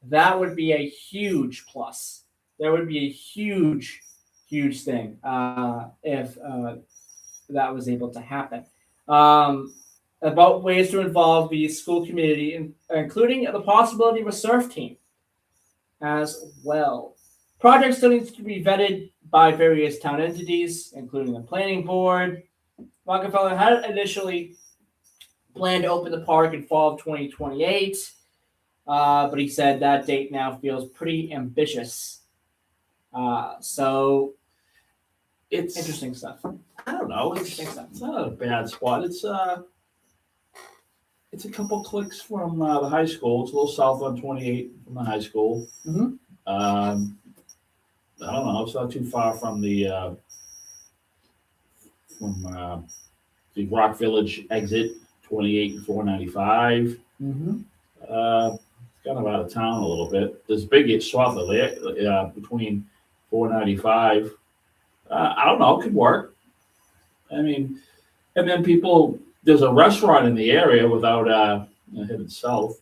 J: That would be a huge plus. That would be a huge thing if that was able to happen. About ways to involve the school community, including the possibility of a surf team as well. Project still needs to be vetted by various town entities, including the planning board. Rockefeller had initially planned to open the park in fall of 2028, but he said that date now feels pretty ambitious. So
K: It's
J: interesting stuff.
K: I don't know. It's not a bad spot. It's a couple clicks from the high school. It's a little south on 28 from the high school.
J: Mhm.
K: I don't know. It's not too far from the Rock Village exit, 28 and 495.
J: Mm-hmm.
K: It's kind of out of town a little bit. There's big swath of there between 495. I don't know. It could work. I mean, and then there's a restaurant in the area without heading south.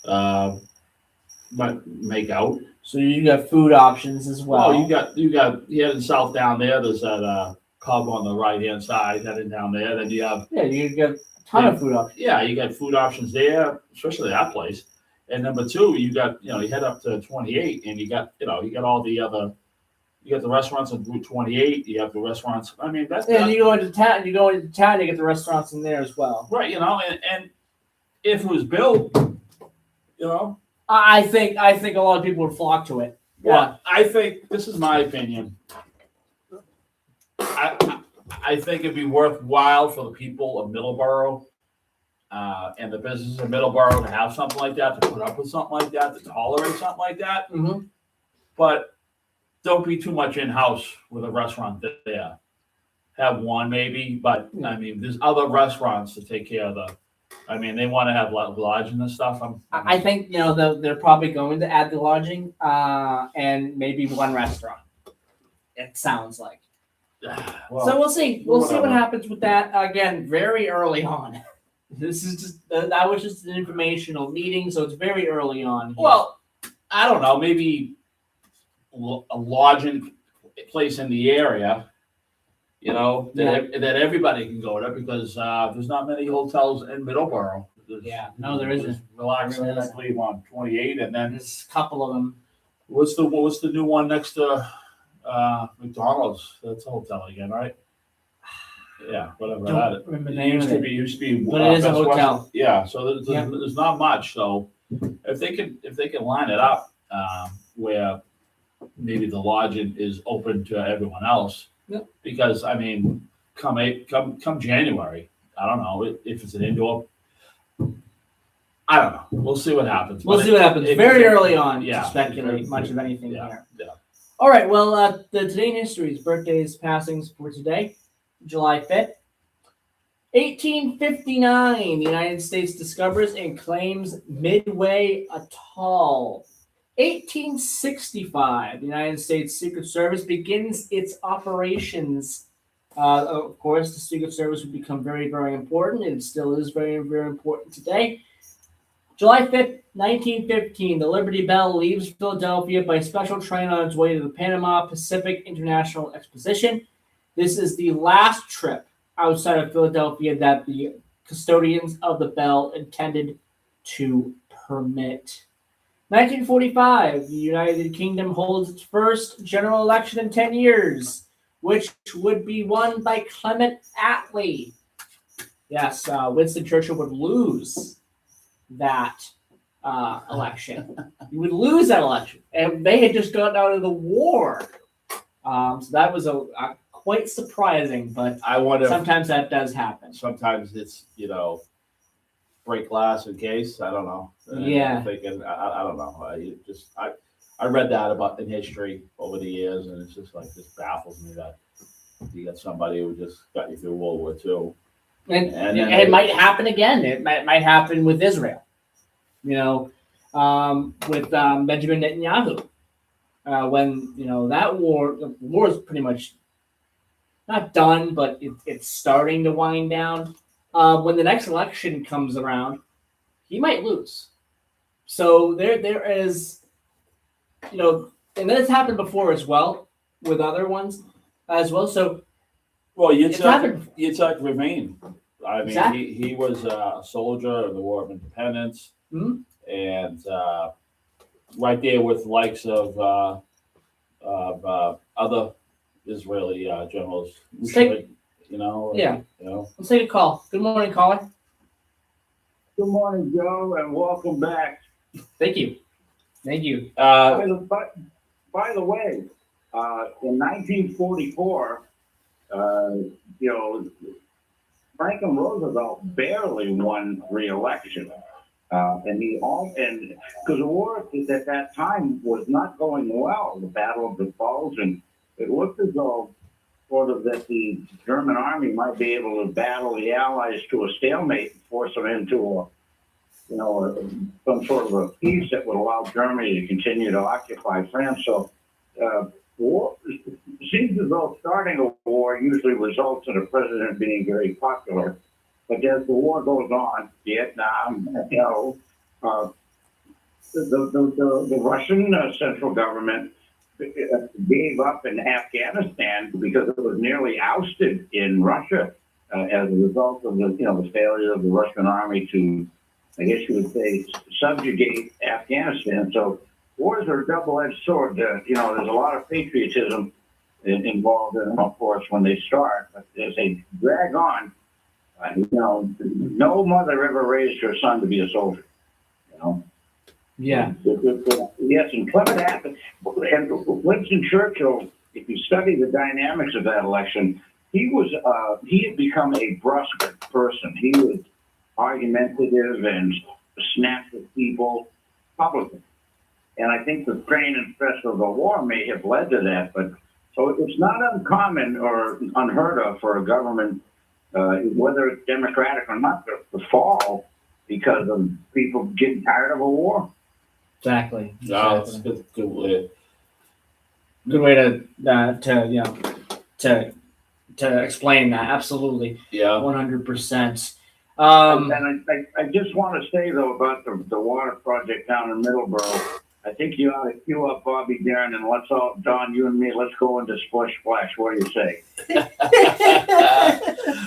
K: But make out.
J: So you got food options as well.
K: Well, you got heading south down there. There's that pub on the right hand side heading down there. Then you have
J: you get a ton of food options.
K: Yeah, you got food options there, especially that place. And number two, you got you head up to 28, and you got all the other. You got the restaurants on Route 28. You have the restaurants. I mean, that's
J: and you go into town. You go into town. You get the restaurants in there as well.
K: Right. And if it was built,
J: I think a lot of people would flock to it.
K: Well, I think this is my opinion. I think it'd be worthwhile for the people of Middleboro and the business of Middleboro to have something like that, to put up with something like that, to tolerate something like that.
J: Mm-hmm.
K: But don't be too much in-house with a restaurant there. Have one maybe, but I mean, there's other restaurants to take care of they want to have lodging and stuff.
J: I think they're probably going to add the lodging and maybe one restaurant. It sounds like.
K: Well,
J: So we'll see. We'll see what
K: whatever.
J: happens with that. Again, very early on. This is just that was just an informational meeting, so it's very early on.
K: Well, I don't know. Maybe a lodging place in the area, that everybody can go to, because there's not many hotels in Middleboro.
J: There isn't.
K: Relax,
J: There really
K: I believe, on 28, and then
J: There's a couple of them.
K: what's the new one next to McDonald's? That's a hotel again, right? Yeah, whatever
J: Don't
K: that is.
J: remember the
K: It
J: name
K: used
J: of
K: to
J: it.
K: be,
J: But it is a
K: Best Western.
J: hotel.
K: Yeah, so there's,
J: Yeah.
K: there's not much. So if they can line it up where maybe the lodge is open to everyone else.
J: Yep.
K: Because I mean, come January, I don't know if it's an indoor. I don't know. We'll see what happens.
J: We'll
K: But
J: see what happens. Very early on
K: yeah,
J: to speculate
K: it's
J: much
K: very-
J: of anything
K: yeah,
J: here.
K: yeah.
J: All right. Well, the today in history's birthdays, passings for today, July 5th. 1859, the United States discovers and claims Midway Atoll. 1865, the United States Secret Service begins its operations. Of course, the Secret Service would become very, very important, and it still is very, very important today. July 5th, 1915, the Liberty Bell leaves Philadelphia by special train on its way to the Panama Pacific International Exposition. This is the last trip outside of Philadelphia that the custodians of the Bell intended to permit. 1945, the United Kingdom holds its first general election in 10 years, which would be won by Clement Attlee. Yes, Winston Churchill would lose that election. He would lose that election. And they had just gotten out of the war. So that was a quite surprising, but
K: I wonder.
J: sometimes that does happen.
K: Sometimes it's break glass in case. I don't know.
J: Yeah.
K: I'm thinking I don't know. I read that about in history over the years, and it's just like this baffles me that you got somebody who just got you through World War II.
J: And
K: then
J: it might happen again. It might happen with Israel. With Benjamin Netanyahu. When that the war is pretty much not done, but it's starting to wind down. When the next election comes around, he might lose. So there is, and that's happened before as well with other ones as well. So,
K: well,
J: it's happened before.
K: Yitzhak Rabin. I mean,
J: Exactly.
K: he was a soldier in the War of Independence, and right there with likes of other Israeli generals.
J: Let's take a call. Good morning, caller.
N: Good morning, Joe, and welcome back.
J: Thank you.
N: By the way, in 1944, Franklin Roosevelt barely won re-election, and because the war at that time was not going well, the Battle of the Bulge, and it looked as though sort of that the German army might be able to battle the Allies to a stalemate and force them into some sort of a peace that would allow Germany to continue to occupy France. So, war seems as though starting a war usually results in a president being very popular. But as the war goes on, Vietnam, the Russian central government gave up in Afghanistan because it was nearly ousted in Russia as a result of the failure of the Russian army to, I guess you would say, subjugate Afghanistan. So wars are a double-edged sword. There's a lot of patriotism involved in them, of course, when they start, but as they drag on, no mother ever raised her son to be a soldier.
J: Yeah.
N: Yes, and Clement Attlee and Winston Churchill, if you study the dynamics of that election, he had become a brusque person. He was argumentative and snapped at people publicly. And I think the strain and stress of the war may have led to that. But so it's not uncommon or unheard of for a government, whether it's democratic or not, to fall because of people getting tired of a war.
J: Exactly.
K: No, it's good way.
J: Good way to explain that. Absolutely.
K: Yeah.
J: 100%.
N: And I just want to say though about the water project down in Middleboro. I think you ought to queue up Bobby Darin and let's all, Don, you and me, let's go into Splish Splash. What do you say?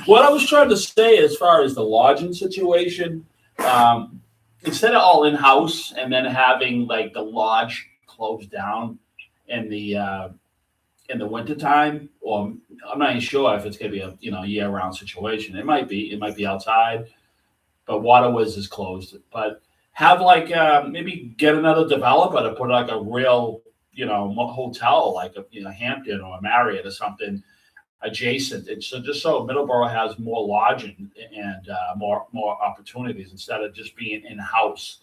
K: What I was trying to say as far as the lodging situation, instead of all in-house and then having like the lodge closed down and the in the wintertime, or I'm not even sure if it's gonna be a year-round situation. It might be outside, but Waterways is closed. But have like maybe get another developer to put like a real hotel like a Hampton or a Marriott or something adjacent. And so just so Middleborough has more lodging and more opportunities instead of just being in house.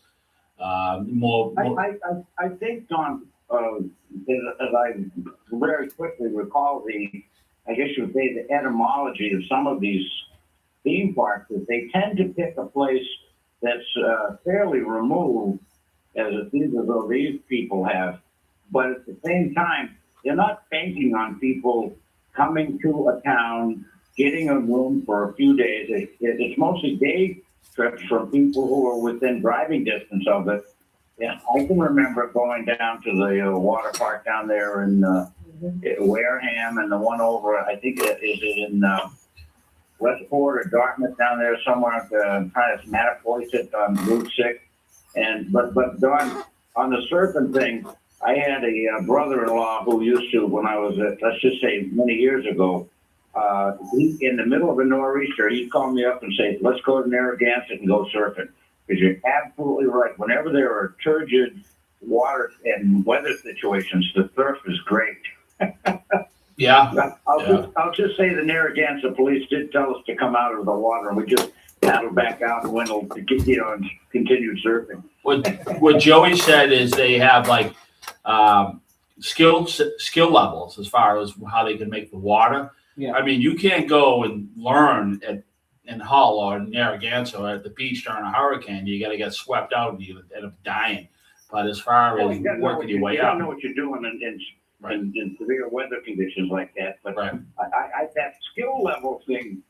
K: More.
N: I think, Don, as I very quickly recall I guess you would say the etymology of some of these theme parks, that they tend to pick a place that's fairly removed, as it seems as though these people have. But at the same time, they're not banking on people coming to a town, getting a room for a few days. It's mostly day trips for people who are within driving distance of it. Yeah, I can remember going down to the water park down there in Wareham, and the one over, I think is it in Westport or Dartmouth down there somewhere, kind of Mattapoisett on Route 6. But Don, on the surfing thing, I had a brother-in-law who used to, when I was, let's just say many years ago, he, in the middle of a nor'easter, he'd call me up and say, let's go to Narragansett and go surfing. Because you're absolutely right. Whenever there are turgid water and weather situations, the surf is great.
K: Yeah.
N: I'll just say the Narragansett police did tell us to come out of the water, and we just paddled back out and went and continued surfing.
K: What Joey said is they have like skill levels as far as how they can make the water.
J: Yeah.
K: I mean, you can't go and learn in Hull or Narragansett or at the beach during a hurricane. You got to get swept out and you end up dying. But as far as working your way
N: you
K: up,
N: don't know what you're doing in severe weather conditions like that. But
K: right.
N: I that skill level thing,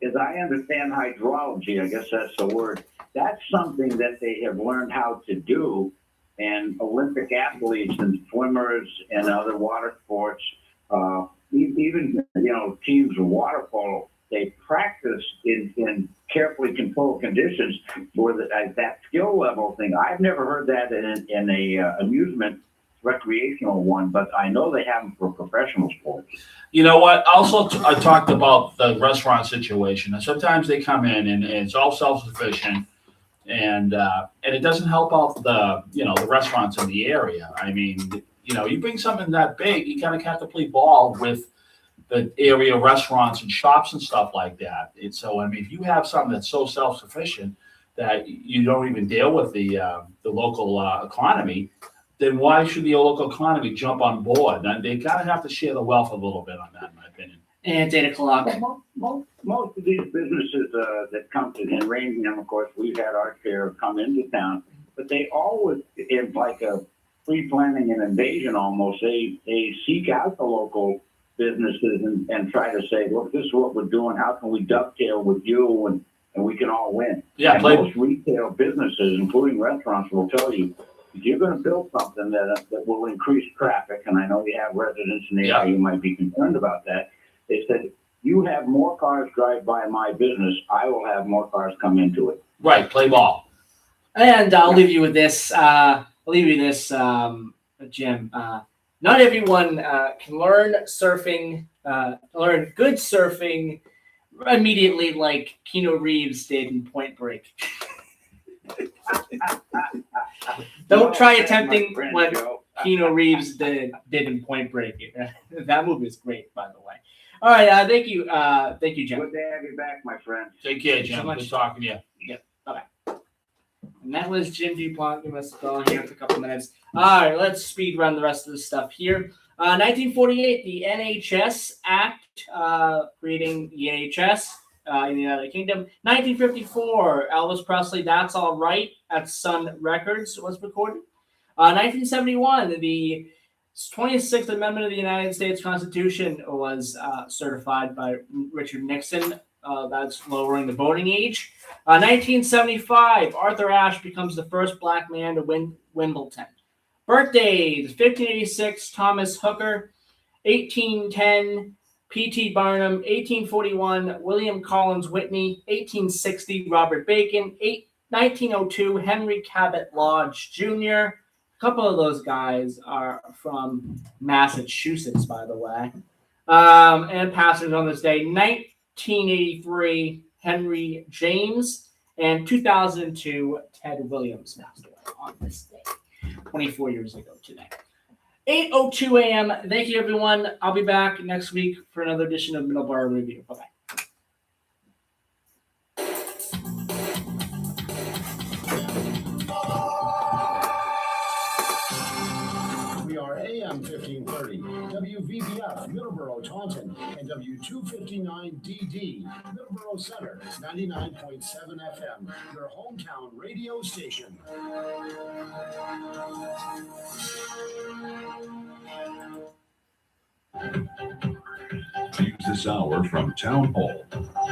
N: as I understand hydrology, I guess that's the word. That's something that they have learned how to do. And Olympic athletes and swimmers and other water sports, even teams of water polo, they practice in carefully controlled conditions for that skill level thing. I've never heard that in a amusement recreational one, but I know they have them for professional sports.
K: You know what? Also, I talked about the restaurant situation, and sometimes they come in and it's all self-sufficient, and it doesn't help out the restaurants in the area. I mean, you bring something that big, you kind of have to play ball with the area restaurants and shops and stuff like that. And so, I mean, if you have something that's so self-sufficient that you don't even deal with the local economy, then why should the local economy jump on board? And they kind of have to share the wealth a little bit on that, in my opinion.
J: And it's 8 o'clock.
N: Most of these businesses that come to, and Rainham, of course, we've had our share come into town, but they always, in like a pre-planning an invasion almost, they seek out the local businesses and try to say, look, this is what we're doing. How can we dovetail with you and we can all win?
K: Yeah,
N: and most retail businesses, including restaurants, will tell you, if you're going to build something that will increase traffic, and I know you have residents in the area, you might be concerned about that. They said, you have more cars drive by my business, I will have more cars come into it.
K: Right, play ball.
J: And I'll leave you with this. Jim. Not everyone can learn surfing, learn good surfing immediately like Keanu Reeves did in Point Break. Don't try attempting what Keanu Reeves did in Point Break. That movie is great, by the way. All right, thank you, Jim.
N: Good to have you back, my friend.
K: Take care, Jim. Good talking to you.
J: Yep. Bye-bye. And that was Jim DuPont. Give us a call here for a couple minutes. All right, let's speed run the rest of the stuff here. 1948, the NHS Act, creating the NHS in the United Kingdom. 1954, Elvis Presley, That's All Right, at Sun Records was recorded. 1971, the 26th Amendment of the United States Constitution was certified by Richard Nixon. That's lowering the voting age. 1975, Arthur Ashe becomes the first black man to win Wimbledon. Birthdays, 1586, Thomas Hooker. 1810, P.T. Barnum. 1841, William Collins Whitney. 1860, Robert Bacon. 1902, Henry Cabot Lodge Jr. A couple of those guys are from Massachusetts, by the way. And passengers on this day: 1983, Henry James, and 2002, Ted Williams passed away on this day, 24 years ago today. 8:02 a.m. Thank you, everyone. I'll be back next week for another edition of Middleboro Review. Bye-bye.
I: We are AM 1530, WVBF, Middleboro, Taunton, and W259DD, Middleboro Center, 99.7 FM, your hometown radio station.
A: News this hour from Town Hall.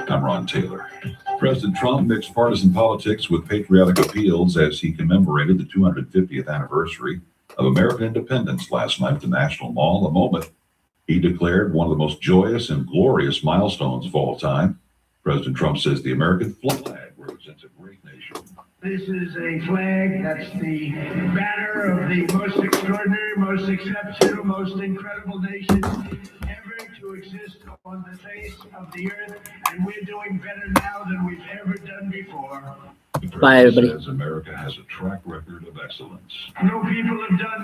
A: I'm Ron Taylor. President Trump mixed partisan politics with patriotic appeals as he commemorated the 250th anniversary of American independence last night at the National Mall, a moment he declared one of the most joyous and glorious milestones of all time. President Trump says the American flag represents a great nation.
B: This is a flag that's the banner of the most extraordinary, most exceptional, most incredible nation ever to exist on the face of the earth, and we're doing better now than we've ever done before.
A: The
J: Bye, everybody.
A: president says America has a track record of excellence.
B: No people have done